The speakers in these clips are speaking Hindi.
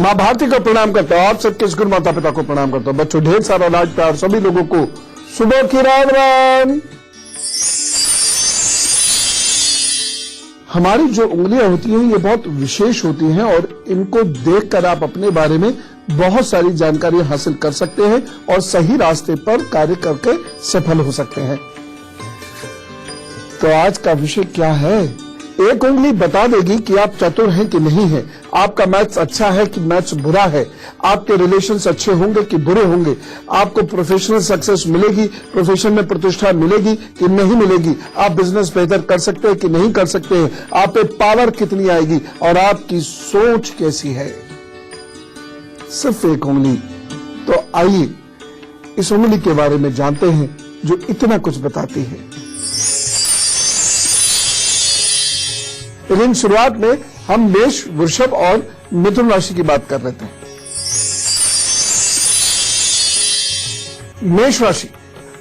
माँ भारती को प्रणाम करता हूँ, आप सबके गुरु माता पिता को प्रणाम करता हूँ। बच्चों ढेर सारा लाड प्यार, सभी लोगों को सुबह की राम राम। हमारी जो उंगलियां होती हैं ये बहुत विशेष होती हैं और इनको देखकर आप अपने बारे में बहुत सारी जानकारी हासिल कर सकते हैं और सही रास्ते पर कार्य करके सफल हो सकते हैं। तो आज का विषय क्या है? एक उंगली बता देगी कि आप चतुर हैं कि नहीं हैं, आपका मैथ्स अच्छा है कि मैथ्स बुरा है, आपके रिलेशंस अच्छे होंगे कि बुरे होंगे, आपको प्रोफेशनल सक्सेस मिलेगी, प्रोफेशन में प्रतिष्ठा मिलेगी कि नहीं मिलेगी, आप बिजनेस बेहतर कर सकते हैं कि नहीं कर सकते हैं, आप पे पावर कितनी आएगी और आपकी सोच कैसी है। सिर्फ एक उंगली। तो आइए इस उंगली के बारे में जानते हैं जो इतना कुछ बताती है। लेकिन शुरुआत में हम मेष, वृषभ और मिथुन राशि की बात कर रहे थे। मेष राशि,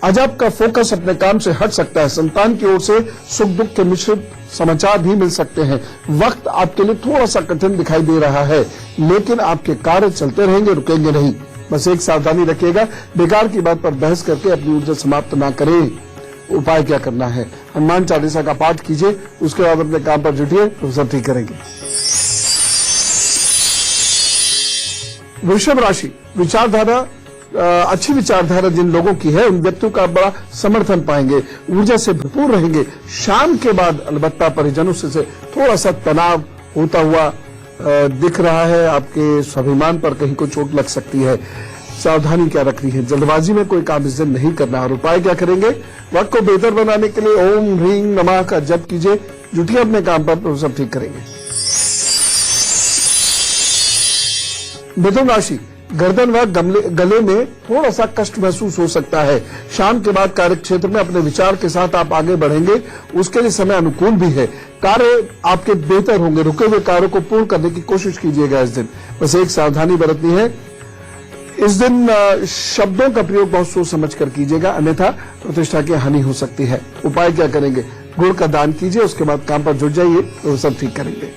आज आपका फोकस अपने काम से हट सकता है। संतान की ओर से सुख दुख के मिश्रित समाचार भी मिल सकते हैं। वक्त आपके लिए थोड़ा सा कठिन दिखाई दे रहा है, लेकिन आपके कार्य चलते रहेंगे, रुकेंगे नहीं। बस एक सावधानी रखिएगा, बेकार की बात पर बहस करके अपनी ऊर्जा समाप्त ना करें। उपाय क्या करना है? हनुमान चालीसा का पाठ कीजिए, उसके बाद अपने काम पर जुटिए तो सब ठीक करेंगे। वृषभ राशि, विचारधारा अच्छी विचारधारा जिन लोगों की है उन व्यक्तियों का बड़ा समर्थन पाएंगे, ऊर्जा से भरपूर रहेंगे। शाम के बाद अलबत्ता परिजनों से थोड़ा सा तनाव होता हुआ दिख रहा है। आपके स्वाभिमान पर कहीं को चोट लग सकती है। सावधानी क्या रखनी है? जल्दबाजी में कोई काम इस दिन नहीं करना। और उपाय क्या करेंगे? वक्त को बेहतर बनाने के लिए ओम ह्रीं नमः का जप कीजिए, जुटिए अपने काम पर तो सब ठीक करेंगे। मिथुन राशि, गर्दन व गले में थोड़ा सा कष्ट महसूस हो सकता है। शाम के बाद कार्य क्षेत्र में अपने विचार के साथ आप आगे बढ़ेंगे, उसके लिए समय अनुकूल भी है। कार्य आपके बेहतर होंगे। रुके हुए कार्यों को पूर्ण करने की कोशिश कीजिएगा इस दिन। बस एक सावधानी बरतनी है, इस दिन शब्दों का प्रयोग बहुत सोच समझ कर कीजिएगा, अन्यथा प्रतिष्ठा की हानि हो सकती है। उपाय क्या करेंगे? गुड़ का दान कीजिए, उसके बाद काम पर जुट जाइए तो सब ठीक करेंगे।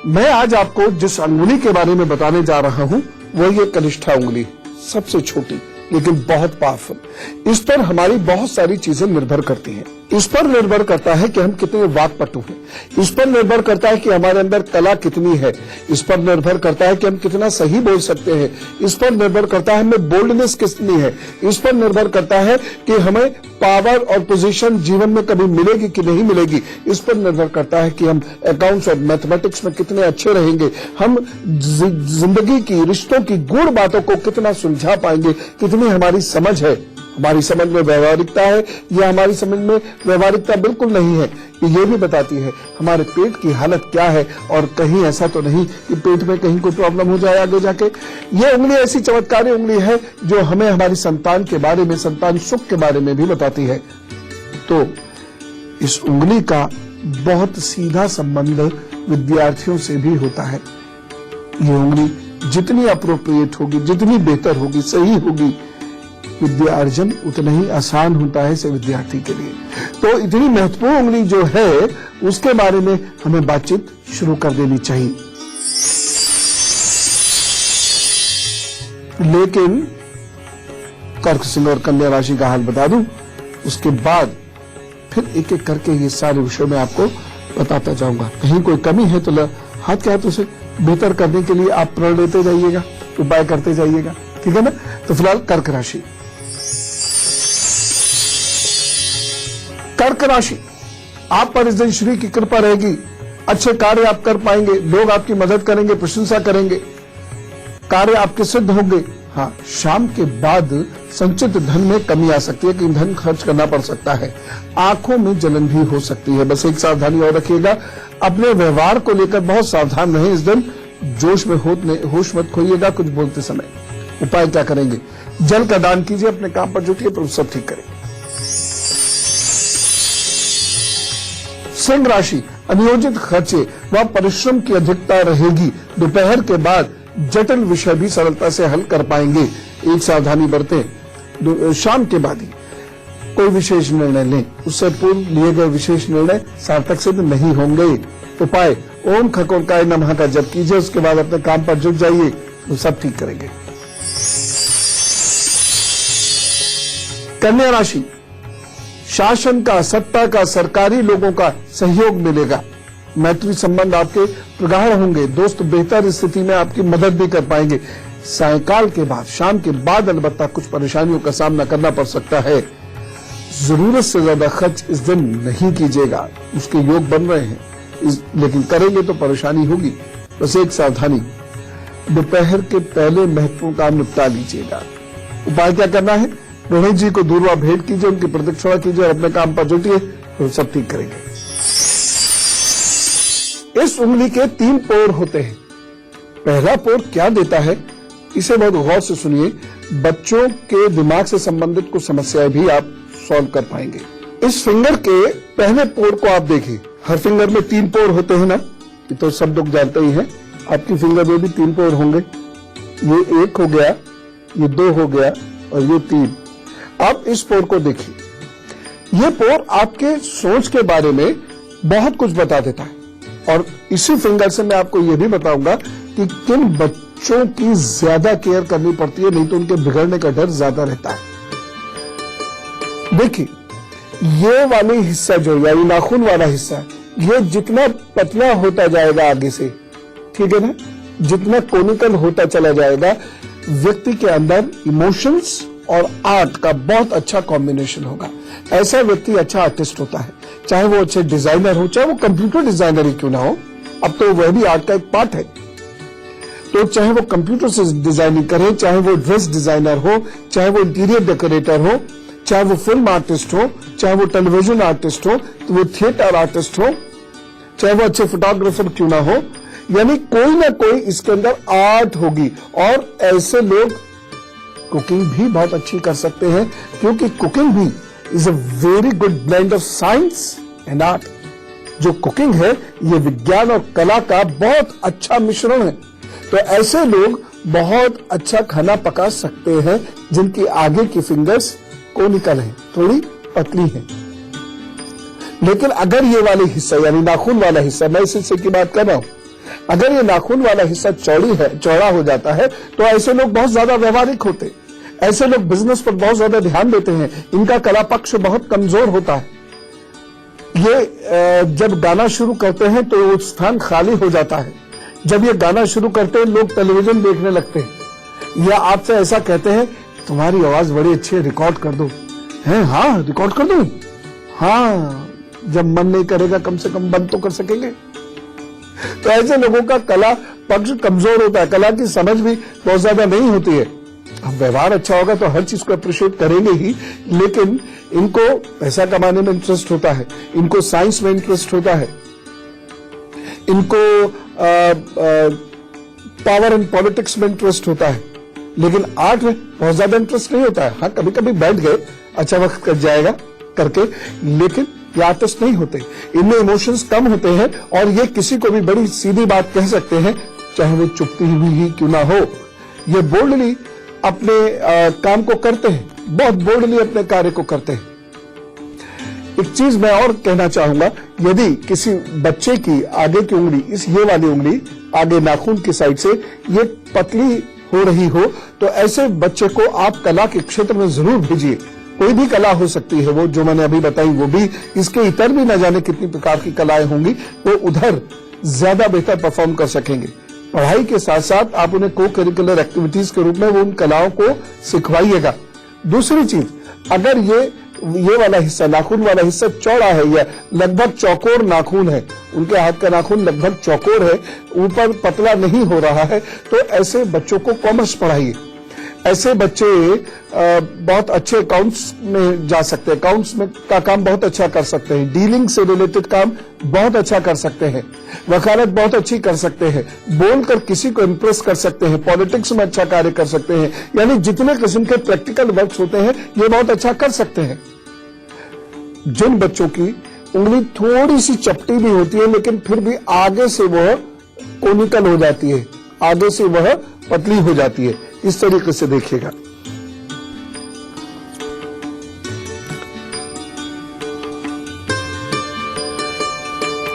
मैं आज आपको जिस अंगुली के बारे में बताने जा रहा हूं वो ये कनिष्ठा उंगली, सबसे छोटी लेकिन बहुत पावरफुल। इस पर हमारी बहुत सारी चीजें निर्भर करती हैं। इस पर निर्भर करता है कि हम कितने वाक्पटु हैं, इस पर निर्भर करता है कि हमारे अंदर कला कितनी है, इस पर निर्भर करता है कि हम कितना सही बोल सकते हैं, इस पर निर्भर करता है हमें बोल्डनेस कितनी है, इस पर निर्भर करता है कि हमें पावर और पोजीशन जीवन में कभी मिलेगी कि नहीं मिलेगी, इस पर निर्भर करता है कि हम अकाउंट्स और मैथमेटिक्स में कितने अच्छे रहेंगे, हम जिंदगी की रिश्तों की गूढ़ बातों को कितना सुलझा पाएंगे, कितनी हमारी समझ है। हमारी समझ में व्यवहारिकता है या हमारी समझ में व्यवहारिकता बिल्कुल नहीं है, ये भी बताती है। हमारे पेट की हालत क्या है और कहीं ऐसा तो नहीं कि पेट में कहीं कोई प्रॉब्लम हो जाए आगे जाके। ये उंगली ऐसी चमत्कारी उंगली है जो हमें हमारी संतान के बारे में, संतान सुख के बारे में भी बताती है। तो इस उंगली का बहुत सीधा संबंध विद्यार्थियों से भी होता है। ये उंगली जितनी अप्रोप्रिएट होगी, जितनी बेहतर होगी, सही होगी, विद्यार्जन उतना ही आसान होता है इसे विद्यार्थी के लिए। तो इतनी महत्वपूर्ण उंगली जो है उसके बारे में हमें बातचीत शुरू कर देनी चाहिए। लेकिन कर्क, सिंह और कन्या राशि का हाल बता दूं, उसके बाद फिर एक एक करके ये सारे विषय में आपको बताता जाऊंगा। कहीं कोई कमी है तो हाथ के हाथ उसे बेहतर करने के लिए आप प्रण लेते जाइएगा, उपाय करते जाइएगा, ठीक है ना। तो फिलहाल कर्क राशि, कर्क राशि, आप पर इस दिन श्री की कृपा रहेगी। अच्छे कार्य आप कर पाएंगे, लोग आपकी मदद करेंगे, प्रशंसा करेंगे, कार्य आपके सिद्ध होंगे। हाँ, शाम के बाद संचित धन में कमी आ सकती है कि धन खर्च करना पड़ सकता है। आंखों में जलन भी हो सकती है। बस एक सावधानी और रखिएगा, अपने व्यवहार को लेकर बहुत सावधान रहें इस दिन। जोश में होश मत खोइएगा कुछ बोलते समय। उपाय क्या करेंगे? जल का दान कीजिए, अपने काम पर जुटिए तो सब ठीक करेंगे। सिंह राशि, अनियोजित खर्चे व परिश्रम की अधिकता रहेगी। दोपहर के बाद जटिल विषय भी सरलता से हल कर पाएंगे। एक सावधानी बरतें, शाम के बाद ही कोई विशेष निर्णय लें, उससे पूर्व लिए गए विशेष निर्णय सार्थक सिद्ध नहीं होंगे। उपाय ओम खकोरकाय नमः का जप कीजिए, उसके बाद अपने काम पर जुट जाइए तो सब ठीक करेंगे। कन्या राशि, शासन का, सत्ता का, सरकारी लोगों का सहयोग मिलेगा। मैत्री संबंध आपके प्रगाढ़ होंगे। दोस्त बेहतर स्थिति में आपकी मदद भी कर पाएंगे। सायंकाल के बाद, शाम के बाद अलबत्ता कुछ परेशानियों का सामना करना पड़ सकता है। जरूरत से ज्यादा खर्च इस दिन नहीं कीजिएगा, उसके योग बन रहे हैं, लेकिन करेंगे तो परेशानी होगी। बस एक सावधानी, दोपहर के पहले महत्वपूर्ण काम निपटा लीजिएगा। उपाय क्या करना है? गणेश जी को दूर्वा भेंट कीजिए, उनकी प्रदक्षिणा कीजिए और अपने काम पर जुटिए तो सब ठीक करेंगे। इस उंगली के 3 पोर होते हैं। पहला पोर क्या देता है, इसे बहुत गौर से सुनिए। बच्चों के दिमाग से संबंधित कुछ समस्याएं भी आप सॉल्व कर पाएंगे। इस फिंगर के पहले पोर को आप देखिए। हर फिंगर में 3 पोर होते हैं ना, ये तो सब लोग जानते ही हैं। आपकी फिंगर में भी 3 पोर होंगे। ये 1 हो गया, ये 2 हो गया और ये 3। आप इस पोर को देखिए। ये पोर आपके सोच के बारे में बहुत कुछ बता देता है। और इसी फिंगर से मैं आपको यह भी बताऊंगा कि किन बच्चों की ज्यादा केयर करनी पड़ती है, नहीं तो उनके बिगड़ने का डर ज्यादा रहता है। देखिए, ये वाली हिस्सा जो यानी नाखून वाला हिस्सा, ये जितना पतला होता जाएगा आगे से, ठीक है ना, जितना कोनिकल होता चला जाएगा, व्यक्ति के अंदर इमोशंस और आर्ट का बहुत अच्छा कॉम्बिनेशन होगा। ऐसा व्यक्ति अच्छा आर्टिस्ट होता है, चाहे वो अच्छे डिजाइनर हो, चाहे वो कंप्यूटर डिजाइनर ही क्यों ना हो। अब तो वह भी आर्ट का एक पार्ट है। तो चाहे वो कंप्यूटर से डिजाइनिंग करे, चाहे वो ड्रेस डिजाइनर हो, चाहे वो इंटीरियर डेकोरेटर हो, चाहे वो फिल्म आर्टिस्ट हो, चाहे वो टेलीविजन आर्टिस्ट हो, तो वो थिएटर आर्टिस्ट हो, चाहे वो अच्छे फोटोग्राफर क्यों ना हो, यानी कोई ना कोई इसके अंदर आर्ट होगी। और ऐसे लोग कुकिंग भी बहुत अच्छी कर सकते हैं, क्योंकि कुकिंग भी is a very good blend of science and art. जो कुकिंग है, ये विज्ञान और कला का बहुत अच्छा मिश्रण है। तो ऐसे लोग बहुत अच्छा खाना पका सकते हैं, जिनकी आगे की फिंगर्स कोनिकल है, थोड़ी पतली है। लेकिन अगर ये वाली हिस्सा यानी नाखून वाला हिस्सा, मैं इस हिस्से की बात कर रहा हूं, अगर ये नाखून वाला हिस्सा चौड़ा हो जाता है, तो ऐसे लोग बहुत ज्यादा व्यवहारिक होते, ऐसे लोग बिजनेस पर बहुत ज्यादा ध्यान देते हैं, इनका कला पक्ष बहुत कमजोर होता है। ये जब गाना शुरू करते हैं तो वो स्थान खाली हो जाता है। जब ये गाना शुरू करते हैं, लोग टेलीविजन देखने लगते हैं या आपसे ऐसा कहते हैं, तुम्हारी आवाज बड़ी अच्छी है, रिकॉर्ड कर दो। हैं? हाँ, रिकॉर्ड कर दूं? हाँ, जब मन नहीं करेगा कम से कम बंद तो कर सकेंगे। तो ऐसे लोगों का कला पक्ष कमजोर होता है, कला की समझ भी बहुत ज्यादा नहीं होती है। अब व्यवहार अच्छा होगा तो हर चीज को अप्रिशिएट करेंगे ही, लेकिन इनको पैसा कमाने में इंटरेस्ट होता है, इनको साइंस में इंटरेस्ट होता है, इनको पावर एंड पॉलिटिक्स में इंटरेस्ट होता है, लेकिन आर्ट में बहुत ज्यादा इंटरेस्ट नहीं होता है। हाँ, कभी कभी बैठ गए, अच्छा वक्त कट जाएगा करके, लेकिन ये आर्टिस्ट नहीं होते। इनमें इमोशंस कम होते हैं और ये किसी को भी बड़ी सीधी बात कह सकते हैं, चाहे वो चुपती हुई ही क्यों ना हो। ये बोल्डली अपने काम को करते हैं, बहुत बोल्डली अपने कार्य को करते हैं। एक चीज मैं और कहना चाहूंगा, यदि किसी बच्चे की आगे की उंगली, ये वाली उंगली आगे नाखून की साइड से ये पतली हो रही हो, तो ऐसे बच्चे को आप कला के क्षेत्र में जरूर भेजिए। कोई भी कला हो सकती है, वो जो मैंने अभी बताई वो भी, इसके इतर भी न जाने कितनी प्रकार की कलाएं होंगी, वो उधर ज्यादा बेहतर परफॉर्म कर सकेंगे। पढ़ाई के साथ साथ आप उन्हें को करिकुलर एक्टिविटीज के रूप में वो उन कलाओं को सिखवाइएगा। दूसरी चीज, अगर ये वाला हिस्सा, नाखून वाला हिस्सा चौड़ा है या लगभग चौकोर नाखून है, उनके हाथ का नाखून लगभग चौकोर है, ऊपर पतला नहीं हो रहा है, तो ऐसे बच्चों को कॉमर्स पढ़ाइए। ऐसे बच्चे बहुत अच्छे अकाउंट्स में जा सकते हैं, अकाउंट्स में का काम बहुत अच्छा कर सकते हैं, डीलिंग से रिलेटेड काम बहुत अच्छा कर सकते हैं, वकालत बहुत अच्छी कर सकते हैं, बोलकर किसी को इंप्रेस कर सकते हैं, पॉलिटिक्स में अच्छा कार्य कर सकते हैं, यानी जितने किस्म के प्रैक्टिकल वर्क्स होते हैं ये बहुत अच्छा कर सकते हैं। जिन बच्चों की उंगली थोड़ी सी चपटी भी होती है, लेकिन फिर भी आगे से वह कोनिकल हो जाती है, आगे से वह पतली हो जाती है, इस तरीके से देखिएगा।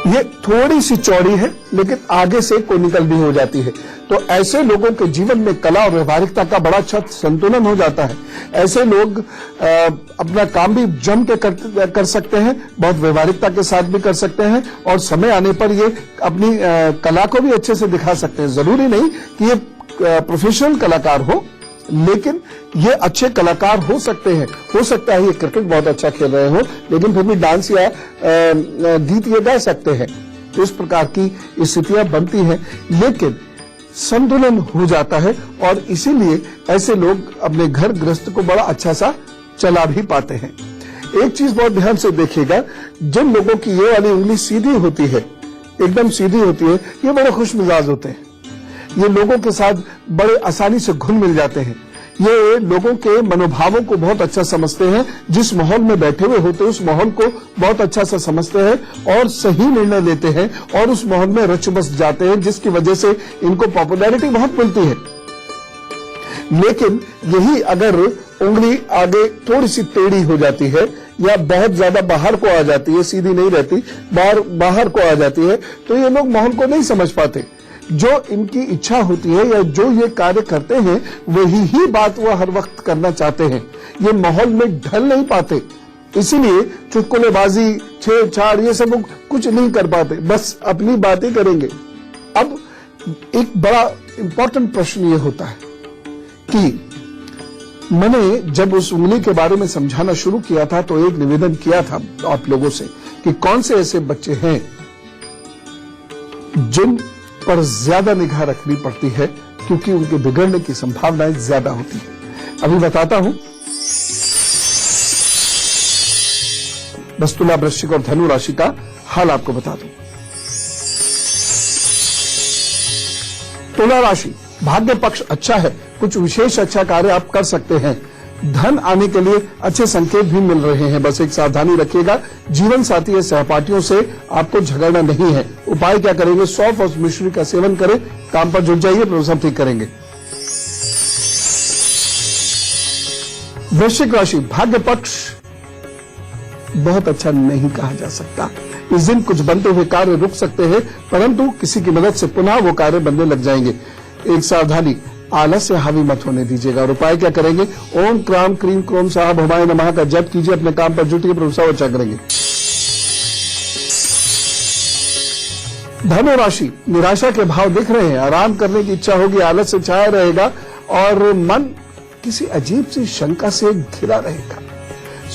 ये थोड़ी सी चौड़ी है लेकिन आगे से कोनिकल भी हो जाती है। तो ऐसे लोगों के जीवन में कला और व्यवहारिकता का बड़ा अच्छा संतुलन हो जाता है। ऐसे लोग अपना काम भी जम के कर सकते हैं, बहुत व्यवहारिकता के साथ भी कर सकते हैं और समय आने पर ये अपनी कला को भी अच्छे से दिखा सकते हैं। जरूरी नहीं कि ये प्रोफेशनल कलाकार हो, लेकिन ये अच्छे कलाकार हो सकते हैं। हो सकता है ये क्रिकेट बहुत अच्छा खेल रहे हो लेकिन फिर भी डांस या गीत ये गा सकते हैं। तो इस प्रकार की स्थितियां बनती हैं, लेकिन संतुलन हो जाता है और इसीलिए ऐसे लोग अपने घर गृहस्थ को बड़ा अच्छा सा चला भी पाते हैं। एक चीज बहुत ध्यान से देखिएगा, जिन लोगों की ये वाली उंगली सीधी होती है, एकदम सीधी होती है, ये बड़े खुश मिजाज होते हैं। ये लोगों के साथ बड़े आसानी से घुल मिल जाते हैं। ये लोगों के मनोभावों को बहुत अच्छा समझते हैं। जिस माहौल में बैठे हुए होते हैं उस माहौल को बहुत अच्छा सा समझते हैं और सही निर्णय लेते हैं और उस माहौल में रच बस जाते हैं, जिसकी वजह से इनको पॉपुलैरिटी बहुत मिलती है। लेकिन यही अगर उंगली आगे थोड़ी सी टेढ़ी हो जाती है या बहुत ज्यादा बाहर को आ जाती है, सीधी नहीं रहती, बाहर को आ जाती है, तो ये लोग माहौल को नहीं समझ पाते। जो इनकी इच्छा होती है या जो ये कार्य करते हैं वही ही बात वो हर वक्त करना चाहते हैं। ये माहौल में ढल नहीं पाते, इसीलिए चुटकुलेबाजी, छेड़छाड़ ये सब कुछ नहीं कर पाते, बस अपनी बातें करेंगे। अब एक बड़ा इंपॉर्टेंट प्रश्न ये होता है कि मैंने जब उस उंगली के बारे में समझाना शुरू किया था तो एक निवेदन किया था आप लोगों से कि कौन से ऐसे बच्चे हैं जिन पर ज्यादा निगाह रखनी पड़ती है क्योंकि उनके बिगड़ने की संभावनाएं ज्यादा होती है। अभी बताता हूं। बस तुला, वृश्चिक और धनु राशि का हाल आपको बता दूं। तुला राशि, भाग्य पक्ष अच्छा है, कुछ विशेष अच्छा कार्य आप कर सकते हैं। धन आने के लिए अच्छे संकेत भी मिल रहे हैं। बस एक सावधानी रखिएगा, जीवन साथी या सहपाठियों से आपको झगड़ना नहीं है। उपाय क्या करेंगे? सौंफ और मिश्री का सेवन करें, काम पर जुट जाइए, तो सब ठीक करेंगे। वृश्चिक राशि, भाग्य पक्ष बहुत अच्छा नहीं कहा जा सकता। इस दिन कुछ बनते हुए कार्य रुक सकते हैं, परंतु किसी की मदद से पुनः वो कार्य बनने लग जाएंगे। एक सावधानी, आलस से हावी मत होने दीजिएगा। और उपाय क्या करेंगे? ओम क्राम क्रीम क्रोम साहा भवाय नमः का जप कीजिए, अपने काम पर जुटिए, भरोसा अच्छा करेंगे। धनु राशि, निराशा के भाव दिख रहे हैं, आराम करने की इच्छा होगी, आलस से छाया रहेगा और मन किसी अजीब सी शंका से घिरा रहेगा।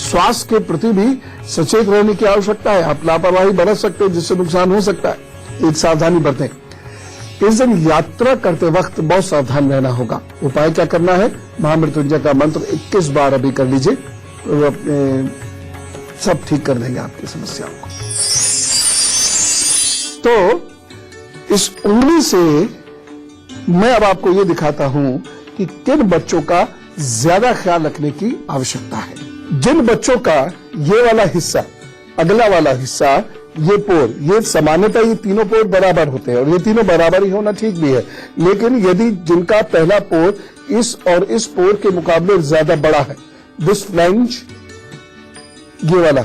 स्वास्थ्य के प्रति भी सचेत रहने की आवश्यकता है। आप लापरवाही बरत सकते हैं जिससे नुकसान हो सकता है। एक सावधानी बरतें। इस दिन यात्रा करते वक्त बहुत सावधान रहना होगा। उपाय क्या करना है? महामृत्युंजय का मंत्र 21 बार अभी कर लीजिए, तो अपने सब ठीक कर देंगे आपकी समस्याओं को। तो इस उंगली से मैं अब आपको ये दिखाता हूं कि किन बच्चों का ज्यादा ख्याल रखने की आवश्यकता है। जिन बच्चों का ये वाला हिस्सा, अगला वाला हिस्सा, ये पोर, ये सामान्यतः ये तीनों पोर बराबर होते हैं और ये तीनों बराबर ही होना ठीक भी है, लेकिन यदि जिनका पहला पोर इस और इस पोर के मुकाबले ज्यादा बड़ा है, दिस फ्लैंज, ये वाला,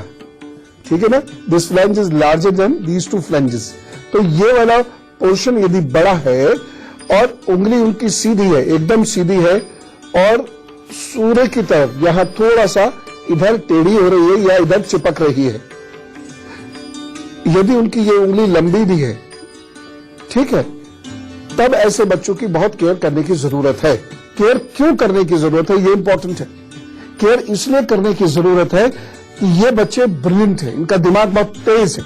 ठीक है ना, this flange is larger than these two flanges, तो ये वाला पोर्शन यदि बड़ा है और उंगली उनकी सीधी है, एकदम सीधी है और सूर्य की तरफ यहां थोड़ा सा इधर टेढ़ी हो रही है या इधर चिपक रही है, यदि उनकी ये उंगली लंबी भी है, ठीक है, तब ऐसे बच्चों की बहुत केयर करने की जरूरत है। केयर क्यों करने की जरूरत है, ये इंपॉर्टेंट है। केयर इसलिए करने की जरूरत है कि ये बच्चे ब्रिलियंट है, इनका दिमाग बहुत तेज है,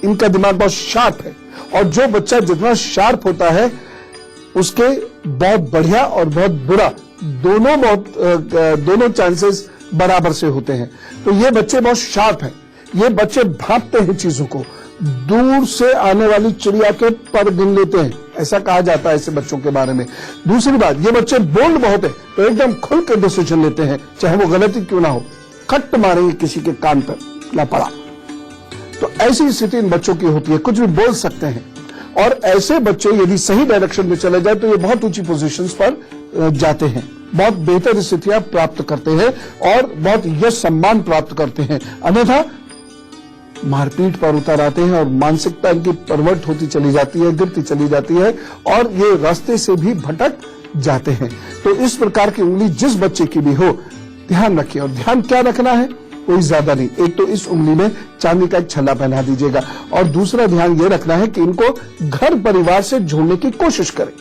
इनका दिमाग बहुत शार्प है और जो बच्चा जितना शार्प होता है उसके बहुत बढ़िया और बहुत बुरा दोनों चांसेस बराबर से होते हैं। तो ये बच्चे बहुत शार्प हैं, ये बच्चे भांपते हैं चीजों को, दूर से आने वाली चिड़िया के पर गिन लेते हैं, ऐसा कहा जाता है ऐसे बच्चों के बारे में। दूसरी बात, ये बच्चे बोल्ड बहुत है, तो एकदम खुल के डिसीजन लेते हैं, चाहे वो गलती क्यों ना हो, खट मारेंगे किसी के कान पर, ना पड़ा। तो ऐसी स्थिति इन बच्चों की होती है, कुछ भी बोल सकते हैं और ऐसे बच्चे यदि सही डायरेक्शन में चले जाए तो ये बहुत ऊंची पोजीशंस पर जाते हैं, बहुत बेहतर स्थितियां प्राप्त करते हैं और बहुत यश सम्मान प्राप्त करते हैं। अन्यथा मारपीट पर उतर आते हैं और मानसिकता इनकी परवर्ट होती चली जाती है, गिरती चली जाती है और ये रास्ते से भी भटक जाते हैं। तो इस प्रकार की उंगली जिस बच्चे की भी हो, ध्यान रखिए। और ध्यान क्या रखना है, कोई ज्यादा नहीं। एक तो इस उंगली में चांदी का एक छल्ला पहना दीजिएगा और दूसरा ध्यान ये रखना है कि इनको घर परिवार से जोड़ने की कोशिश करें।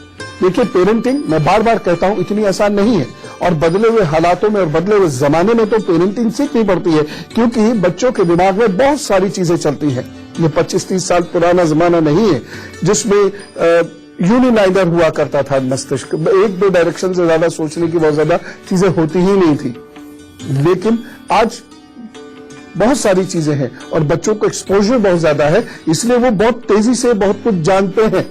देखिए, पेरेंटिंग मैं बार बार कहता हूं इतनी आसान नहीं है और बदले हुए हालातों में और बदले हुए जमाने में तो पेरेंटिंग सीखनी पड़ती है, क्योंकि बच्चों के दिमाग में बहुत सारी चीजें चलती हैं। ये 25-30 साल पुराना जमाना नहीं है जिसमें यूनिलाइनर हुआ करता था मस्तिष्क, एक दो डायरेक्शन से ज्यादा सोचने की बहुत ज्यादा चीजें होती ही नहीं थी। लेकिन आज बहुत सारी चीजें हैं और बच्चों को एक्सपोजर बहुत ज्यादा है, इसलिए वो बहुत तेजी से बहुत कुछ जानते हैं।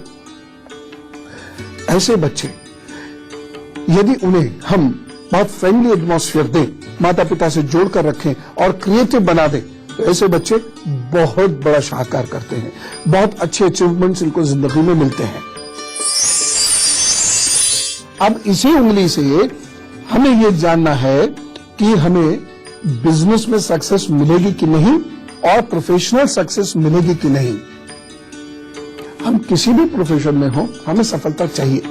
ऐसे बच्चे यदि उन्हें हम बहुत फ्रेंडली एटमॉस्फेयर दें, माता पिता से जोड़कर रखें और क्रिएटिव बना दें, तो ऐसे बच्चे बहुत बड़ा शाहकार करते हैं, बहुत अच्छे अचीवमेंट्स इनको जिंदगी में मिलते हैं। अब इसी उंगली से हमें यह जानना है कि हमें बिजनेस में सक्सेस मिलेगी कि नहीं और प्रोफेशनल सक्सेस मिलेगी कि नहीं। हम किसी भी प्रोफेशन में हो, हमें सफलता चाहिए।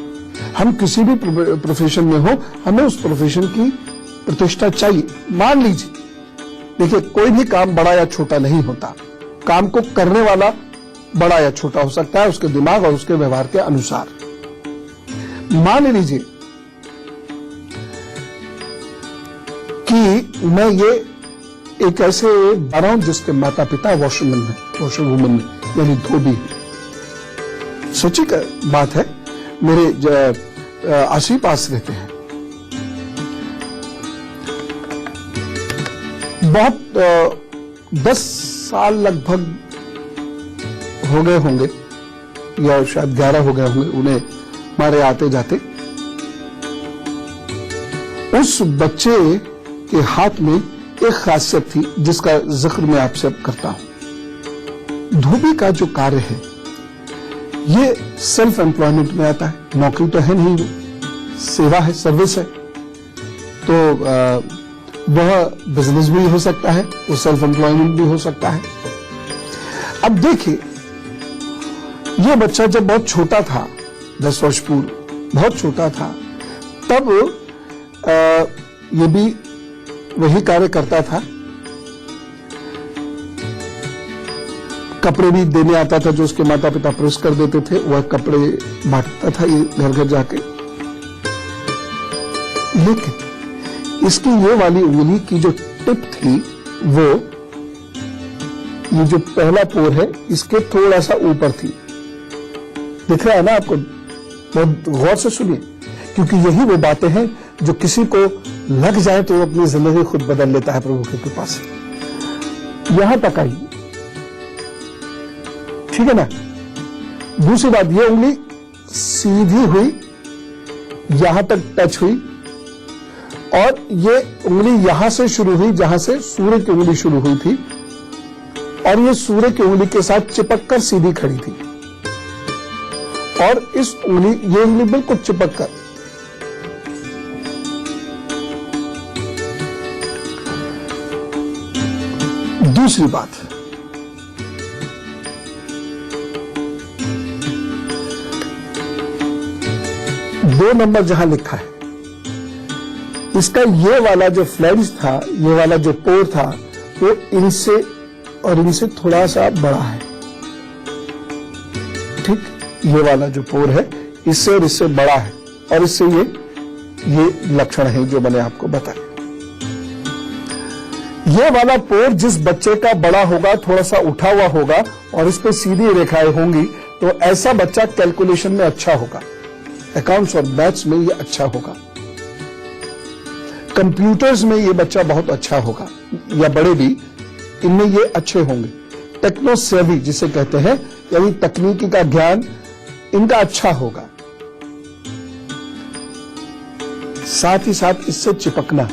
हम किसी भी प्रोफेशन में हो, हमें उस प्रोफेशन की प्रतिष्ठा चाहिए। मान लीजिए, देखिए, कोई भी काम बड़ा या छोटा नहीं होता, काम को करने वाला बड़ा या छोटा हो सकता है उसके दिमाग और उसके व्यवहार के अनुसार। मान लीजिए कि मैं ये एक ऐसे बना हूं जिसके माता पिता वॉशरमैन में यानी धोबी है। सच्ची का बात है, मेरे आसी पास रहते हैं। बहुत 10 साल लगभग हो गए होंगे या शायद 11 हो गए होंगे उन्हें हमारे आते जाते। उस बच्चे के हाथ में एक खासियत थी जिसका जिक्र मैं आपसे अब करता हूं। धोबी का जो कार्य है ये सेल्फ एम्प्लॉयमेंट में आता है, नौकरी तो है नहीं, वो सेवा है, सर्विस है। तो वह बिजनेस भी हो सकता है, वो सेल्फ एम्प्लॉयमेंट भी हो सकता है। अब देखिए, ये बच्चा जब बहुत छोटा था, 10 वर्ष पूर्व बहुत छोटा था, तब ये भी वही कार्य करता था। कपड़े भी देने आता था जो उसके माता पिता प्रेस कर देते थे, वह कपड़े बांटता था ये घर घर जाके। लेकिन इसकी ये वाली उंगली की जो टिप थी, वो ये जो पहला पोर है इसके थोड़ा सा ऊपर थी। दिख रहा है ना आपको? बहुत गौर से सुनिए, क्योंकि यही वो बातें हैं जो किसी को लग जाए तो वो अपनी जिंदगी खुद बदल लेता है प्रभु की कृपा से। यहां तक आई, ठीक है ना? दूसरी बात, ये उंगली सीधी हुई, यहां तक टच हुई और ये उंगली यहां से शुरू हुई जहां से सूर्य की उंगली शुरू हुई थी और ये सूर्य की उंगली के साथ चिपक कर सीधी खड़ी थी। और इस उंगली, ये उंगली बिल्कुल चिपक कर, दूसरी बात, दो नंबर जहां लिखा है, इसका ये वाला जो फ्लैंज था, ये वाला जो पोर था, वो इनसे और इनसे थोड़ा सा बड़ा है। ठीक, ये वाला जो पोर है इससे और इससे बड़ा है और इससे ये लक्षण है जो मैंने आपको बताया। ये वाला पोर जिस बच्चे का बड़ा होगा, थोड़ा सा उठा हुआ होगा और इस पे सीधी रेखाएं होंगी, तो ऐसा बच्चा कैलकुलेशन में अच्छा होगा, अकाउंट्स और मैथ्स में ये अच्छा होगा, कंप्यूटर्स में ये बच्चा बहुत अच्छा होगा, या बड़े भी इनमें ये अच्छे होंगे। टेक्नो सेवी जिसे कहते हैं, यानी तकनीकी का ज्ञान इनका अच्छा होगा। साथ ही साथ इससे चिपकना,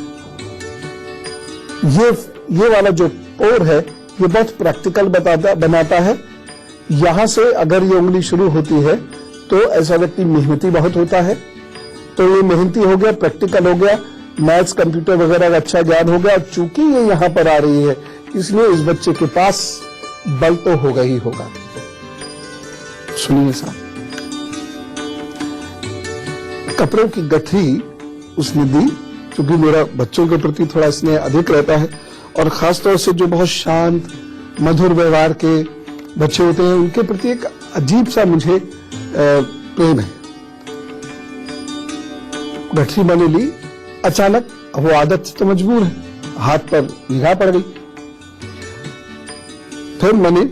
ये वाला जो पोर है ये बहुत प्रैक्टिकल बनाता है। यहां से अगर ये उंगली शुरू होती है तो ऐसा व्यक्ति मेहनती बहुत होता है, तो ये मेहनती हो गया, प्रैक्टिकल हो गया, मैथ्स कंप्यूटर वगैरह का अच्छा ज्ञान हो गया। और चूंकि ये यहां पर आ रही है, इसलिए इस बच्चे के पास बल तो होगा ही होगा। सुनिए साहब, कपड़ों की गठरी उसने दी, क्योंकि मेरा बच्चों के प्रति थोड़ा स्नेह अधिक रहता है, और खासतौर से जो बहुत शांत मधुर व्यवहार के बच्चे होते हैं उनके प्रति एक अजीब सा मुझे प्रेम है। गठरी मैंने ली, अचानक वो आदत से तो मजबूर है, हाथ पर निगाह पड़ गई। फिर मैंने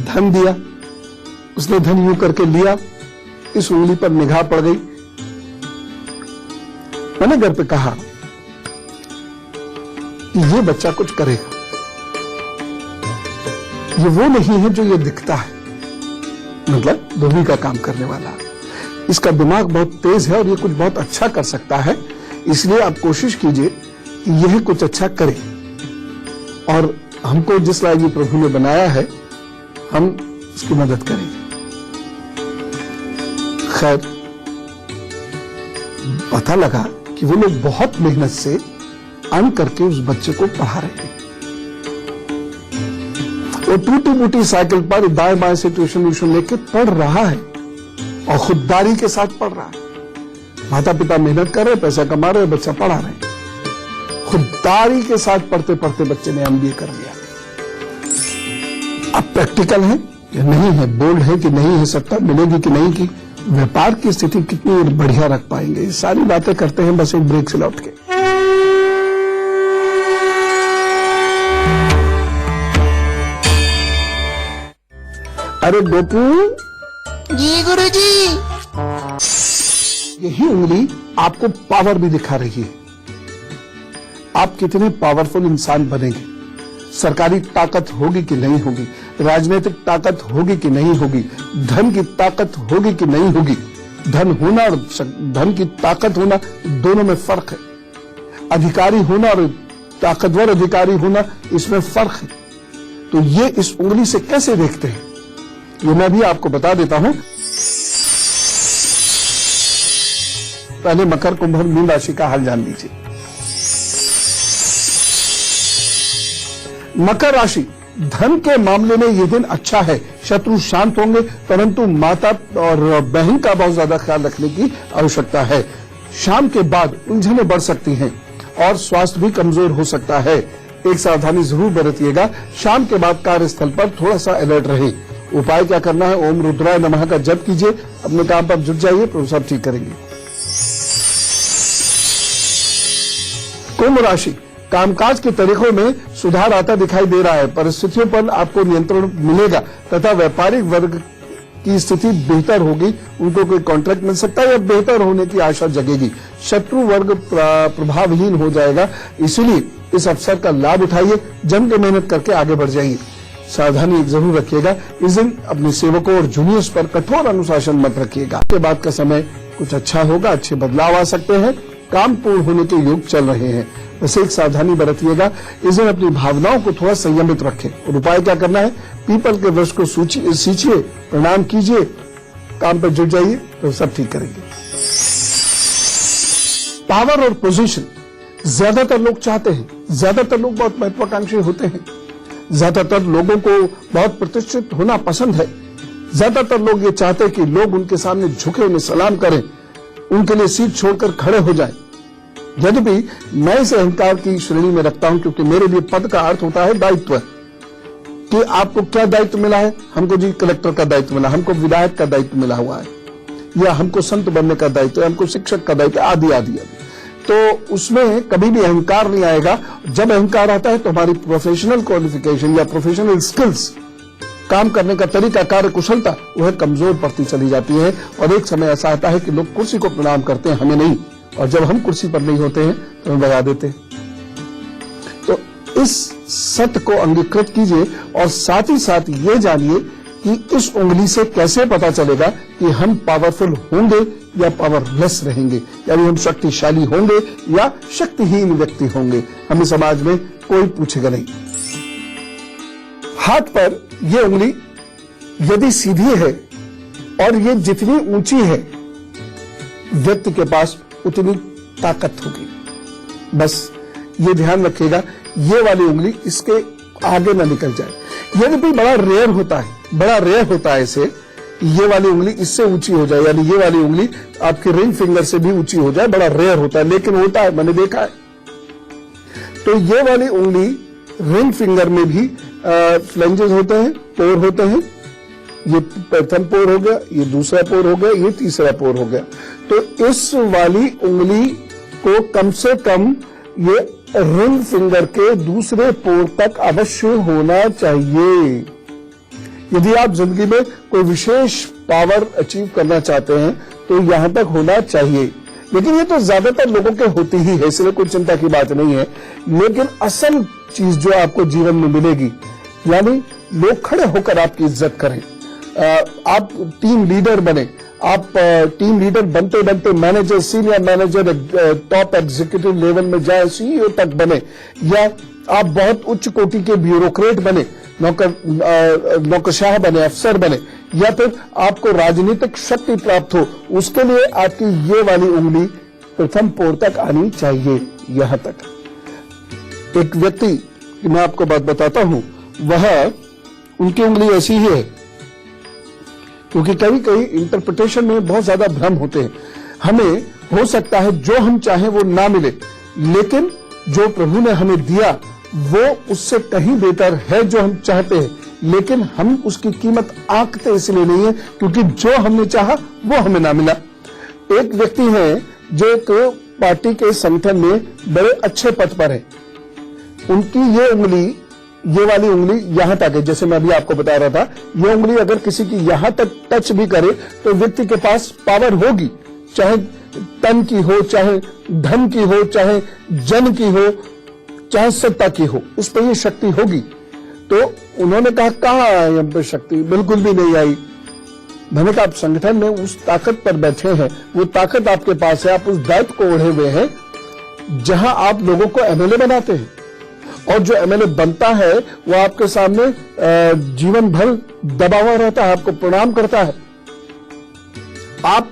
धन दिया, उसने धन यूं करके लिया, इस उंगली पर निगाह पड़ गई। मैंने घर पे कहा कि ये बच्चा कुछ करेगा, ये वो नहीं है जो ये दिखता है, मतलब धोबी का काम करने वाला। इसका दिमाग बहुत तेज है और ये कुछ बहुत अच्छा कर सकता है, इसलिए आप कोशिश कीजिए कि यह कुछ अच्छा करे, और हमको जिस लायक प्रभु ने बनाया है हम उसकी मदद करेंगे। खैर, पता लगा कि वो लोग बहुत मेहनत से अन करके उस बच्चे को पढ़ा रहे हैं। वो टूटी फूटी साइकिल पर दाएं बाएं से ट्यूशन लेके पढ़ रहा है, और खुददारी के साथ पढ़ रहा है। माता पिता मेहनत कर रहे, पैसा कमा रहे, बच्चा पढ़ा रहे। खुददारी के साथ पढ़ते पढ़ते बच्चे ने MBA कर लिया। अब प्रैक्टिकल है या नहीं है, बोल्ड है कि नहीं है, सत्ता मिलेगी कि नहीं, की व्यापार की स्थिति कितनी बढ़िया रख पाएंगे, ये सारी बातें करते हैं बस एक ब्रेक से लौट के। अरे गोपू जी गुरुजी। यही उंगली आपको पावर भी दिखा रही है। आप कितने पावरफुल इंसान बनेंगे, सरकारी ताकत होगी कि नहीं होगी, राजनीतिक ताकत होगी कि नहीं होगी, धन की ताकत होगी कि नहीं होगी। धन होना और धन की ताकत होना दोनों में फर्क है। अधिकारी होना और ताकतवर अधिकारी होना, इसमें फर्क है। तो ये इस उंगली से कैसे देखते हैं, ये मैं भी आपको बता देता हूं। पहले मकर, कुंभ और मीन राशि का हाल जान लीजिए। मकर राशि, धन के मामले में यह दिन अच्छा है, शत्रु शांत होंगे, परंतु माता और बहन का बहुत ज्यादा ख्याल रखने की आवश्यकता है। शाम के बाद उलझनें बढ़ सकती हैं और स्वास्थ्य भी कमजोर हो सकता है। एक सावधानी जरूर बरतिएगा। शाम के बाद कार्यस्थल पर थोड़ा सा अलर्ट रहे। उपाय क्या करना है, ओम रुद्राय नमः का जप कीजिए, अपने काम पर जुट जाइए, प्रभु साहब ठीक करेंगे। कुंभ राशि, कामकाज के तरीकों में सुधार आता दिखाई दे रहा है। परिस्थितियों पर आपको नियंत्रण मिलेगा तथा व्यापारिक वर्ग की स्थिति बेहतर होगी। उनको कोई कॉन्ट्रैक्ट मिल सकता है या बेहतर होने की आशा जगेगी। शत्रु वर्ग प्रभावहीन हो जाएगा, इसीलिए इस अवसर का लाभ उठाइए, जम के मेहनत करके आगे बढ़ जाइए। सावधानी जरूर रखिएगा। इस दिन अपने सेवकों और जूनियर्स पर कठोर अनुशासन मत रखिएगा। के बाद का समय कुछ अच्छा होगा, अच्छे बदलाव आ सकते हैं, काम पूर्ण होने के योग चल रहे हैं। बस एक सावधानी बरतिएगा। इस दिन अपनी भावनाओं को थोड़ा संयमित रखें। और उपाय क्या करना है, पीपल के वृक्ष को सींचिए, प्रणाम कीजिए, काम पर जुट जाइए, तो सब ठीक करेंगे। पावर और पोजीशन ज्यादातर लोग चाहते हैं, ज्यादातर लोग बहुत महत्वाकांक्षी होते हैं, ज्यादातर लोगों को बहुत प्रतिष्ठित होना पसंद है। ज्यादातर लोग ये चाहते हैं कि लोग उनके सामने झुके, उन्हें सलाम करें, उनके लिए सीट छोड़कर खड़े हो जाएं। यद्यपि मैं इसे अहंकार की श्रेणी में रखता हूं, क्योंकि मेरे लिए पद का अर्थ होता है दायित्व। कि आपको क्या दायित्व मिला है, हमको जी कलेक्टर का दायित्व मिला, हमको विधायक का दायित्व मिला हुआ है, या हमको संत बनने का दायित्व है, हमको शिक्षक का दायित्व, आदि आदि आदि। तो उसमें कभी भी अहंकार नहीं आएगा। जब अहंकार आता है तो हमारी प्रोफेशनल क्वालिफिकेशन या प्रोफेशनल स्किल्स, काम करने का तरीका, कार्य कुशलता, वह कमजोर पड़ती चली जाती है। और एक समय ऐसा आता है कि लोग कुर्सी को प्रणाम करते हैं, हमें नहीं, और जब हम कुर्सी पर नहीं होते हैं तो हमें भगा देते हैं। तो इस सत्य को अंगीकृत कीजिए और साथ ही साथ ये जानिए कि इस उंगली से कैसे पता चलेगा कि हम पावरफुल होंगे या पावरलेस रहेंगे, यानी हम शक्तिशाली होंगे या शक्तिहीन व्यक्ति होंगे। हमें समाज में कोई पूछेगा नहीं। हाथ पर यह उंगली यदि सीधी है और ये जितनी ऊंची है, व्यक्ति के पास उतनी ताकत होगी। बस ये ध्यान रखिएगा, ये वाली उंगली इसके आगे ना निकल जाए। यदि भी बड़ा रेयर होता है इसे, ये वाली उंगली इससे ऊंची हो जाए, यानी ये वाली उंगली आपके रिंग फिंगर से भी ऊंची हो जाए, बड़ा रेयर होता है, लेकिन होता है, मैंने देखा है। तो ये वाली उंगली रिंग फिंगर में भी फ्लेंजेस होते हैं, पोर होते हैं। ये प्रथम पोर हो गया, ये दूसरा पोर हो गया, ये तीसरा पोर हो गया। तो इस वाली उंगली को कम से कम ये रिंग फिंगर के दूसरे पोर तक अवश्य होना चाहिए। यदि आप जिंदगी में कोई विशेष पावर अचीव करना चाहते हैं तो यहां तक होना चाहिए। लेकिन ये तो ज्यादातर लोगों के होती ही है, इसलिए कोई चिंता की बात नहीं है। लेकिन असल चीज जो आपको जीवन में मिलेगी, यानी लोग खड़े होकर आपकी इज्जत करें, आप टीम लीडर बने, आप टीम लीडर बनते बनते manager, senior manager, top executive level में जाए, सीईओ तक बने, या आप बहुत उच्च कोटि के ब्यूरोक्रेट बने, नौकरशाह बने, अफसर बने, या फिर आपको राजनीतिक शक्ति प्राप्त हो, उसके लिए आपकी ये वाली उंगली प्रथम पोर तक आनी चाहिए, यहां तक। एक व्यक्ति, मैं आपको बात बताता हूं, वह उनकी उंगली ऐसी ही है, क्योंकि कभी कभी इंटरप्रिटेशन में बहुत ज्यादा भ्रम होते हैं। हमें हो सकता है जो हम चाहें वो ना मिले, लेकिन जो प्रभु ने हमें दिया वो उससे कहीं बेहतर है जो हम चाहते हैं, लेकिन हम उसकी कीमत आंकते इसलिए नहीं है क्योंकि जो हमने चाहा वो हमें ना मिला। एक व्यक्ति है जो एक पार्टी के संगठन में बड़े अच्छे पद पर है, उनकी ये उंगली, ये वाली उंगली यहां तक है, जैसे मैं अभी आपको बता रहा था, ये उंगली अगर किसी की यहां तक टच भी करे तो व्यक्ति के पास पावर होगी, चाहे तन की हो, चाहे धन की हो, चाहे जन की हो, चाहे सत्ता की हो, उस पर ये शक्ति होगी। तो उन्होंने कहा कहां आई हम पे शक्ति, बिल्कुल भी नहीं आई। मैंने कहा आप संगठन में उस ताकत पर बैठे हैं, वो ताकत आपके पास है, आप उस दायित्व को ओढ़े हुए हैं जहां आप लोगों को एमएलए बनाते हैं, और जो एमएलए बनता है वो आपके सामने जीवन भर दबा हुआ रहता है, आपको प्रणाम करता है। आप,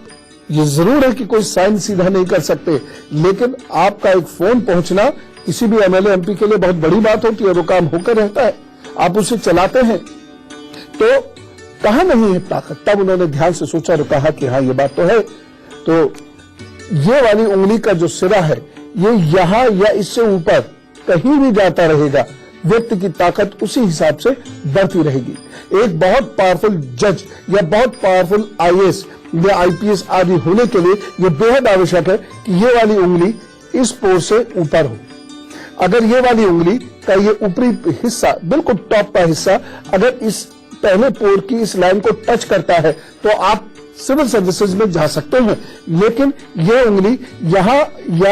ये जरूर है कि कोई साइन सीधा नहीं कर सकते, लेकिन आपका एक फोन पहुंचना किसी भी एमएलए एमपी के लिए बहुत बड़ी बात होती है, वो काम होकर रहता है, आप उसे चलाते हैं। तो कहा नहीं है ताकत, तब उन्होंने ध्यान से सोचा और कहा कि हाँ ये बात तो है। तो ये वाली उंगली का जो सिरा है, ये यहां या इससे ऊपर कहीं भी जाता रहेगा, व्यक्ति की ताकत उसी हिसाब से बढ़ती रहेगी। एक बहुत पावरफुल जज या बहुत पावरफुल आईएएस या आईपीएस आदि होने के लिए यह बेहद आवश्यक है कि ये वाली उंगली इस पोर से ऊपर हो। अगर ये वाली उंगली का ये ऊपरी हिस्सा, बिल्कुल टॉप का हिस्सा, अगर इस पहले पोर की इस लाइन को टच करता है तो आप सिविल सर्विसेज में जा सकते हैं। लेकिन ये उंगली यहाँ या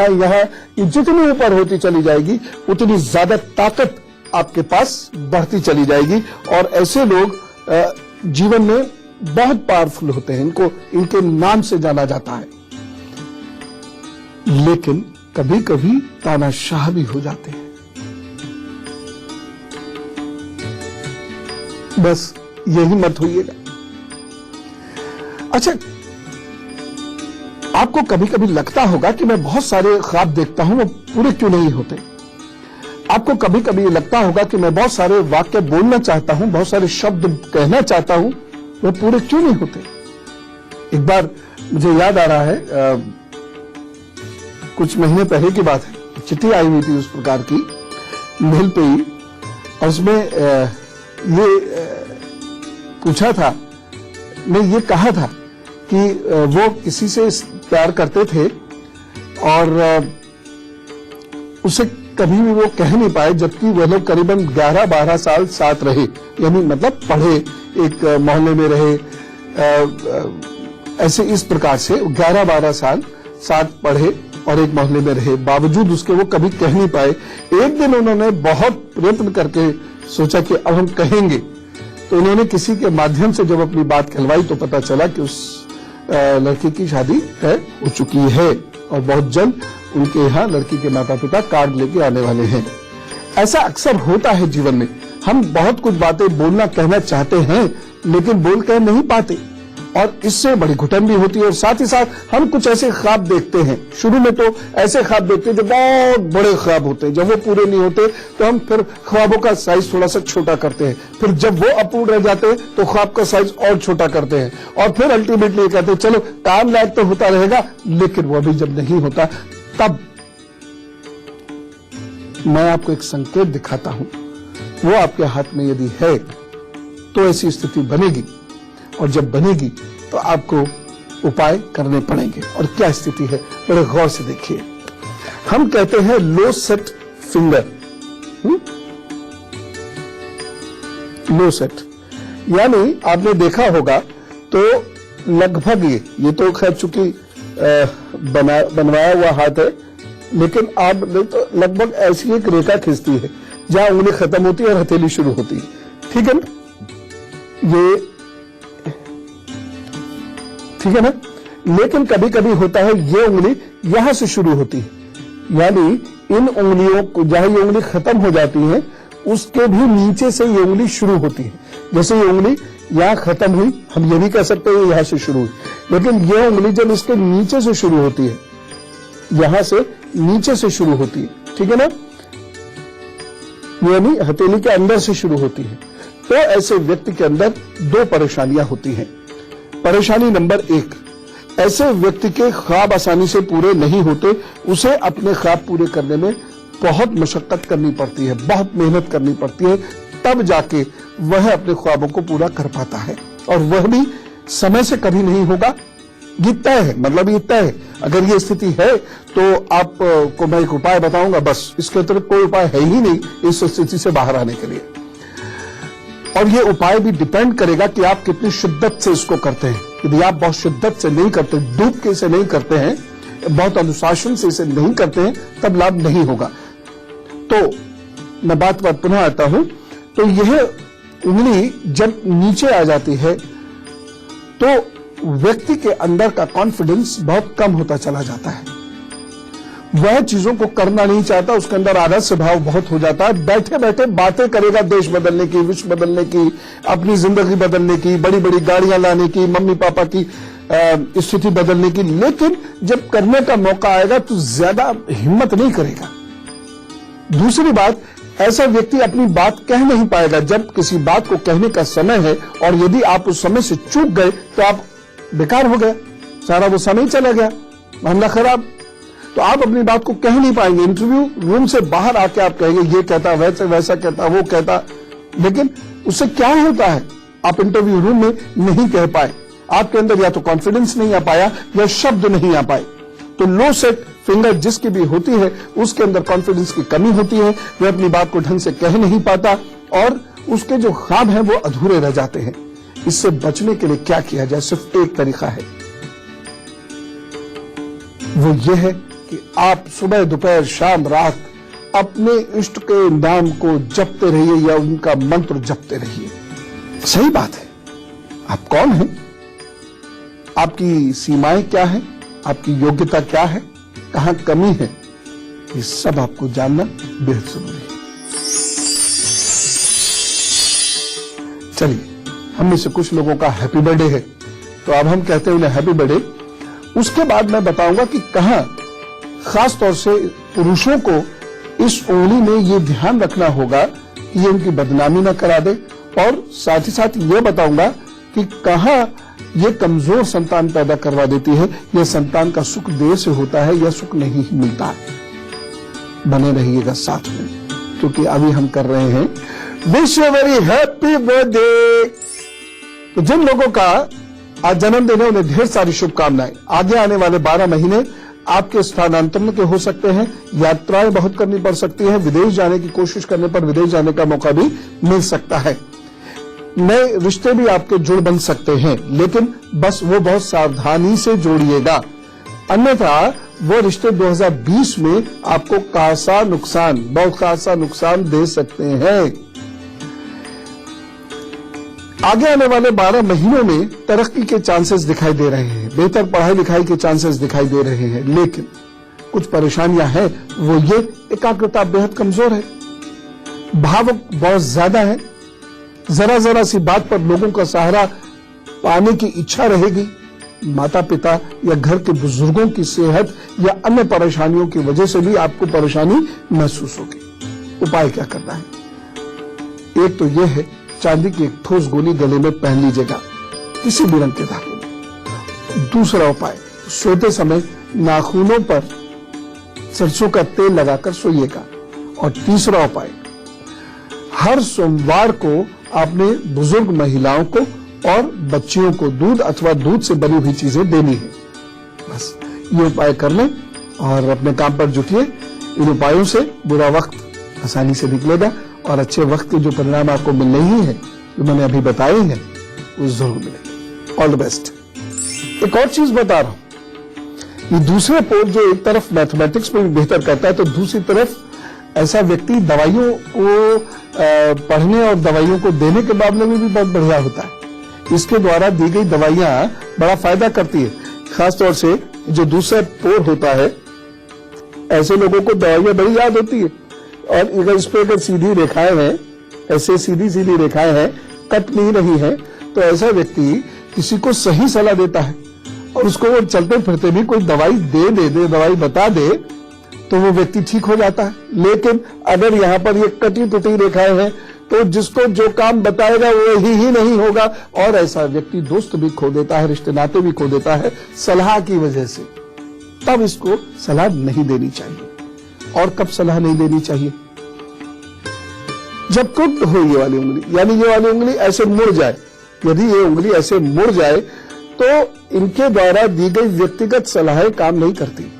यहाँ जितनी ऊपर होती चली जाएगी उतनी ज्यादा ताकत आपके पास बढ़ती चली जाएगी, और ऐसे लोग जीवन में बहुत पावरफुल होते हैं, इनको इनके नाम से जाना जाता है। लेकिन कभी कभी तानाशाह भी हो जाते हैं। बस यही मत होइएगा। अच्छा, आपको कभी कभी लगता होगा कि मैं बहुत सारे ख्वाब देखता हूं, वो पूरे क्यों नहीं होते। आपको कभी कभी लगता होगा कि मैं बहुत सारे वाक्य बोलना चाहता हूं, बहुत सारे शब्द कहना चाहता हूं, वो पूरे क्यों नहीं होते। एक बार मुझे याद आ रहा है, कुछ महीने पहले की बात है, चिट्ठी आई हुई थी उस प्रकार की मेल पे ही, और उसमें ये पूछा था, मैं ये कहा था कि वो किसी से प्यार करते थे और उसे कभी भी वो कह नहीं पाए, जबकि वो लोग करीबन 11-12 साल साथ रहे, यानी मतलब पढ़े, एक मोहल्ले में रहे, ऐसे इस प्रकार से 11-12 साल साथ पढ़े और एक मोहल्ले में रहे, बावजूद उसके वो कभी कह नहीं पाए। एक दिन उन्होंने बहुत प्रयत्न करके सोचा कि अब हम कहेंगे, तो उन्होंने किसी के माध्यम से जब अपनी बात कहलवाई तो पता चला कि उस लड़की की शादी तय हो चुकी है और बहुत जल्द उनके यहाँ लड़की के माता पिता कार्ड लेके आने वाले हैं। ऐसा अक्सर होता है जीवन में, हम बहुत कुछ बातें बोलना कहना चाहते हैं लेकिन बोल कह नहीं पाते, और इससे बड़ी घुटन भी होती है। और साथ ही साथ हम कुछ ऐसे ख्वाब देखते हैं, शुरू में तो ऐसे ख्वाब देखते हैं जो बहुत बड़े ख्वाब होते हैं, जब वो पूरे नहीं होते तो हम फिर ख्वाबों का साइज थोड़ा सा छोटा करते हैं, फिर जब वो अपूर्ण रह जाते हैं तो ख्वाब का साइज और छोटा करते हैं, और फिर अल्टीमेटली ये कहते हैं चलो काम लायक तो होता रहेगा, लेकिन वो अभी जब नहीं होता तब मैं आपको एक संकेत दिखाता हूं, वो आपके हाथ में यदि है तो ऐसी स्थिति बनेगी, और जब बनेगी तो आपको उपाय करने पड़ेंगे। और क्या स्थिति है, बड़े गौर से देखिए। हम कहते हैं लो सेट फिंगर, लो सेट, यानी आपने देखा होगा तो लगभग ये तो खैर चूंकि बनवाया हुआ हाथ है, लेकिन आप तो लगभग ऐसी एक रेखा खींचती है जहां उंगली खत्म होती है और हथेली शुरू होती है, ठीक है ना, ये ठीक है ना। लेकिन कभी कभी होता है ये उंगली यहां से शुरू होती है, यानी इन उंगलियों को जहां ये उंगली खत्म हो जाती है उसके भी नीचे से ये उंगली शुरू होती है। जैसे ये उंगली यहां खत्म हुई, हम ये भी कह सकते हैं यहां से शुरू हुई, लेकिन ये उंगली जब इसके नीचे से शुरू होती है, यहां से नीचे से शुरू होती है, ठीक है ना, यानी हथेली के अंदर से शुरू होती है, तो ऐसे व्यक्ति के अंदर दो परेशानियां होती हैं। परेशानी नंबर 1, ऐसे व्यक्ति के ख्वाब आसानी से पूरे नहीं होते, उसे अपने ख्वाब पूरे करने में बहुत मशक्कत करनी पड़ती है, बहुत मेहनत करनी पड़ती है, तब जाके वह अपने ख्वाबों को पूरा कर पाता है, और वह भी समय से कभी नहीं होगा, ये तय है, मतलब ये तय है। अगर ये स्थिति है तो आपको मैं एक उपाय बताऊंगा, बस इसके अतिरिक्त कोई उपाय है ही नहीं इस स्थिति से बाहर आने के लिए। और ये उपाय भी डिपेंड करेगा कि आप कितनी शिद्दत से इसको करते हैं। यदि आप बहुत शिद्दत से नहीं करते, डूब के इसे नहीं करते हैं, बहुत अनुशासन से इसे नहीं करते हैं, तब लाभ नहीं होगा। तो मैं बात पुनः आता हूं, तो यह उंगली जब नीचे आ जाती है तो व्यक्ति के अंदर का कॉन्फिडेंस बहुत कम होता चला जाता है, वह चीजों को करना नहीं चाहता, उसके अंदर आलस्य भाव बहुत हो जाता है, बैठे बैठे बातें करेगा देश बदलने की, विश्व बदलने की, अपनी जिंदगी बदलने की, बड़ी बड़ी गाड़ियां लाने की, मम्मी पापा की स्थिति बदलने की, लेकिन जब करने का मौका आएगा तो ज्यादा हिम्मत नहीं करेगा। दूसरी बात, ऐसा व्यक्ति अपनी बात कह नहीं पाएगा जब किसी बात को कहने का समय है, और यदि आप उस समय से चूक गए तो आप बेकार हो गए, सारा वो समय चला गया, मामला खराब। तो आप अपनी बात को कह नहीं पाएंगे। इंटरव्यू रूम से बाहर आके आप कहेंगे ये कहता, वैसे वैसा कहता, वो कहता, लेकिन उससे क्या होता है, आप इंटरव्यू रूम में नहीं कह पाए, आपके अंदर या तो कॉन्फिडेंस नहीं आ पाया या शब्द नहीं आ पाए। तो लो सेट फिंगर जिसकी भी होती है उसके अंदर कॉन्फिडेंस की कमी होती है, वह अपनी बात को ढंग से कह नहीं पाता, और उसके जो ख्वाब हैं वो अधूरे रह जाते हैं। इससे बचने के लिए क्या किया जाए, सिर्फ एक तरीका है, वो ये है कि आप सुबह दोपहर शाम रात अपने इष्ट के नाम को जपते रहिए या उनका मंत्र जपते रहिए। सही बात है, आप कौन हैं, आपकी सीमाएं क्या है, आपकी योग्यता क्या है, कहां कमी है, ये सब आपको जानना बेहद जरूरी है। चलिए, हम में से कुछ लोगों का हैप्पी बर्थडे है, तो अब हम कहते हैं उन्हें हैप्पी बर्थडे। उसके बाद मैं बताऊंगा कि कहां खास तौर से पुरुषों को इस उंगली में ये ध्यान रखना होगा कि ये उनकी बदनामी ना करा दे, और साथ ही साथ ये बताऊंगा कि कहां ये कमजोर संतान पैदा करवा देती है, यह संतान का सुख देर से होता है या सुख नहीं ही मिलता है। बने रहिएगा साथ में, क्योंकि अभी हम कर रहे हैं wish you very happy birthday. तो जिन लोगों का आज जन्मदिन है उन्हें ढेर सारी शुभकामनाएं। आगे आने वाले 12 महीने आपके स्थानांतरण के हो सकते हैं, यात्राएं बहुत करनी पड़ सकती हैं, विदेश जाने की कोशिश करने पर विदेश जाने का मौका भी मिल सकता है, नए रिश्ते भी आपके जुड़ बन सकते हैं, लेकिन बस वो बहुत सावधानी से जोड़िएगा, अन्यथा वो रिश्ते 2020 में आपको खासा नुकसान, बहुत खासा नुकसान दे सकते हैं। आगे आने वाले 12 महीनों में तरक्की के चांसेस दिखाई दे रहे हैं, बेहतर पढ़ाई लिखाई के चांसेस दिखाई दे रहे हैं, लेकिन कुछ परेशानियां हैं, वो ये एकाग्रता बेहद कमजोर है, भावुक बहुत ज्यादा है, जरा जरा सी बात पर लोगों का सहारा पाने की इच्छा रहेगी, माता पिता या घर के बुजुर्गों की सेहत या अन्य परेशानियों की वजह से भी आपको परेशानी महसूस होगी। उपाय क्या करना है? एक तो यह है, चांदी की एक ठोस गोली गले में पहन लीजिएगा किसी भी रंग के धागे में। दूसरा उपाय, सोते समय नाखूनों पर सरसों का तेल लगाकर सोइएगा। और तीसरा उपाय, हर सोमवार को आपने बुजुर्ग महिलाओं को और बच्चियों को दूध अथवा दूध से बनी हुई चीजें देनी है। बस ये उपाय कर लें और अपने काम पर जुटिए। इन उपायों से बुरा वक्त आसानी से निकलेगा और अच्छे वक्त के जो परिणाम आपको मिलने ही है, जो मैंने अभी बताए हैं, वो जरूर मिलेंगे। All the best. एक और चीज बता रहा हूं, ये दूसरे पोल जो एक तरफ मैथमेटिक्स में बेहतर करता है, तो दूसरी तरफ ऐसा व्यक्ति दवाइयों को पढ़ने और दवाइयों को देने के मामले में भी बहुत बढ़िया होता है। इसके द्वारा दी गई दवाइयां बड़ा फायदा करती है। खासतौर से जो दूसरा पोल होता है, ऐसे लोगों को दवाइयां बड़ी याद होती है। और अगर इस पे अगर सीधी रेखाएं हैं, ऐसे सीधी सीधी रेखाएं हैं, कट नहीं रही है, तो ऐसा व्यक्ति किसी को सही सलाह देता है और उसको वो चलते फिरते भी कोई दवाई दे दवाई बता दे तो वो व्यक्ति ठीक हो जाता है। लेकिन अगर यहाँ पर ये कटी टूटी रेखाएं हैं, तो जिसको जो काम बताएगा वो ही नहीं होगा और ऐसा व्यक्ति दोस्त भी खो देता है, रिश्ते नाते भी खो देता है सलाह की वजह से। तब इसको सलाह नहीं देनी चाहिए। और कब सलाह नहीं देनी चाहिए? जब कुट हो ये वाली उंगली, यानी ये वाली उंगली ऐसे मुड़ जाए। यदि ये उंगली ऐसे मुड़ जाए तो इनके द्वारा दी गई व्यक्तिगत सलाहें काम नहीं करती।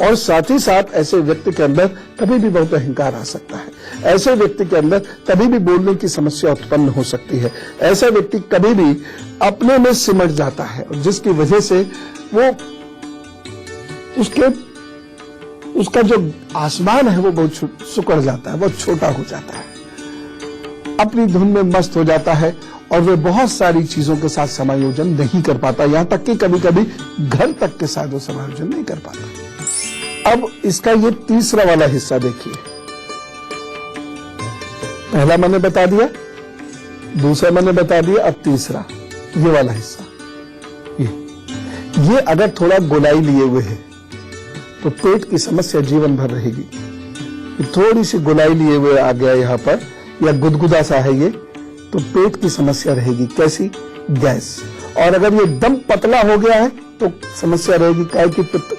और साथ ही साथ ऐसे व्यक्ति के अंदर कभी भी बहुत अहंकार आ सकता है। ऐसे व्यक्ति के अंदर कभी भी बोलने की समस्या उत्पन्न हो सकती है। ऐसा व्यक्ति कभी भी अपने में सिमट जाता है और जिसकी वजह से वो उसका जो आसमान है वो बहुत सिकुड़ जाता है, बहुत छोटा हो जाता है, अपनी धुन में मस्त हो जाता है और वे बहुत सारी चीजों के साथ समायोजन नहीं कर पाता। यहां तक कि कभी कभी घर तक के साथ वो समायोजन नहीं कर पाता। अब इसका ये तीसरा वाला हिस्सा देखिए। पहला मैंने बता दिया, दूसरा मैंने बता दिया, अब तीसरा ये वाला हिस्सा। ये अगर थोड़ा गोलाई लिए हुए है तो पेट की समस्या जीवन भर रहेगी। थोड़ी सी गोलाई लिए हुए आ गया यहां पर, या गुदगुदा सा है ये, तो पेट की समस्या रहेगी। कैसी? गैस। और अगर ये दम पतला हो गया है तो समस्या रहेगी काय की पित्त।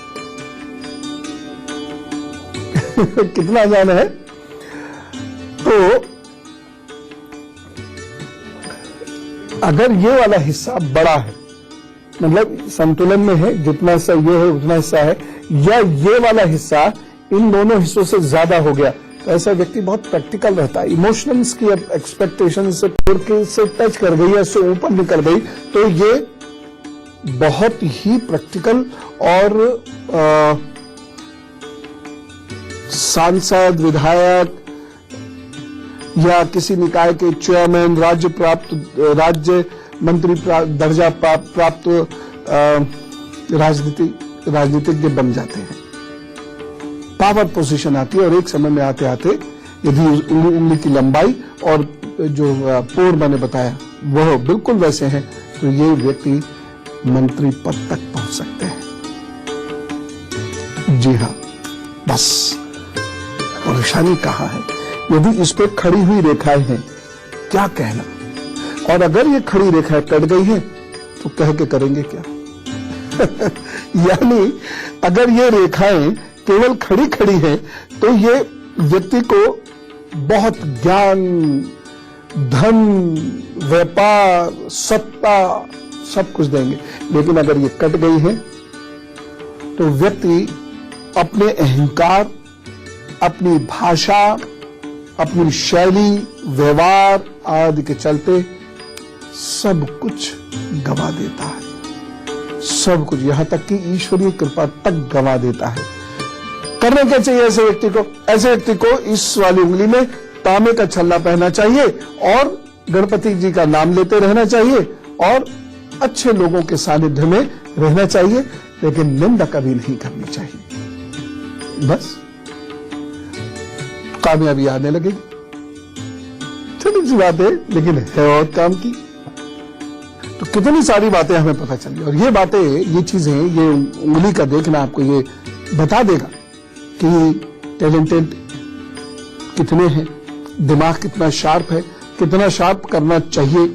कितना जाना है? तो अगर ये वाला हिस्सा बड़ा है, मतलब संतुलन में है, जितना हिस्सा ये है उतना हिस्सा है, या ये वाला हिस्सा इन दोनों हिस्सों से ज्यादा हो गया, तो ऐसा व्यक्ति बहुत प्रैक्टिकल रहता है। इमोशंस की एक्सपेक्टेशन से टच कर गई या से ऊपर निकल गई तो ये बहुत ही प्रैक्टिकल और सांसद, विधायक या किसी निकाय के चेयरमैन, राज्य मंत्री दर्जा प्राप्त राजनीतिज्ञ बन जाते हैं। पावर पोजीशन आती है और एक समय में आते आते यदि उंगली की लंबाई और जो पोर मैंने बताया वह बिल्कुल वैसे हैं, तो ये व्यक्ति मंत्री पद तक पहुंच सकते हैं। जी हाँ, बस परेशानी कहां है? यदि इस पे खड़ी हुई रेखाएं हैं, क्या कहना? और अगर ये खड़ी रेखाएं कट गई हैं तो कह के करेंगे क्या? यानी अगर ये रेखाएं केवल खड़ी खड़ी हैं तो ये व्यक्ति को बहुत ज्ञान, धन, व्यापार, सत्ता सब कुछ देंगे। लेकिन अगर ये कट गई है तो व्यक्ति अपने अहंकार, अपनी भाषा, अपनी शैली, व्यवहार आदि के चलते सब कुछ गवा देता है। सब कुछ, यहां तक कि ईश्वरीय कृपा तक गवा देता है। करना क्या चाहिए ऐसे व्यक्ति को? ऐसे व्यक्ति को इस वाली उंगली में तांबे का छल्ला पहनना चाहिए और गणपति जी का नाम लेते रहना चाहिए और अच्छे लोगों के सानिध्य में रहना चाहिए, लेकिन निंदा कभी नहीं करनी चाहिए। बस कामयाबी आने लगेगी। छोटी सी बात है लेकिन है और काम की। तो कितनी सारी बातें हमें पता चली। और ये बातें, ये चीजें, ये उंगली का देखना आपको ये बता देगा कि टैलेंटेड कितने हैं, दिमाग कितना शार्प है, कितना शार्प करना चाहिए,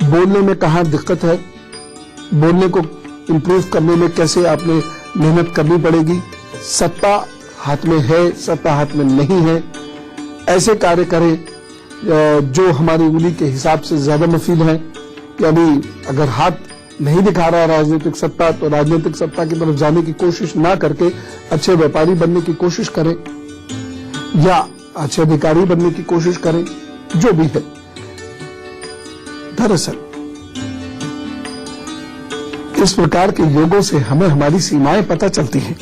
बोलने में कहाँ दिक्कत है, बोलने को इंप्रूव करने में कैसे आपने मेहनत करनी पड़ेगी, सत्ता हाथ में है, सत्ता हाथ में नहीं है, ऐसे कार्य करें जो हमारी उंगली के हिसाब से ज्यादा मुफीद है। कि अभी अगर हाथ नहीं दिखा रहा राजनीतिक सत्ता, तो राजनीतिक सत्ता की तरफ जाने की कोशिश ना करके अच्छे व्यापारी बनने की कोशिश करें या अच्छे अधिकारी बनने की कोशिश करें, जो भी है। दरअसल इस प्रकार के योगों से हमें हमारी सीमाएं पता चलती हैं।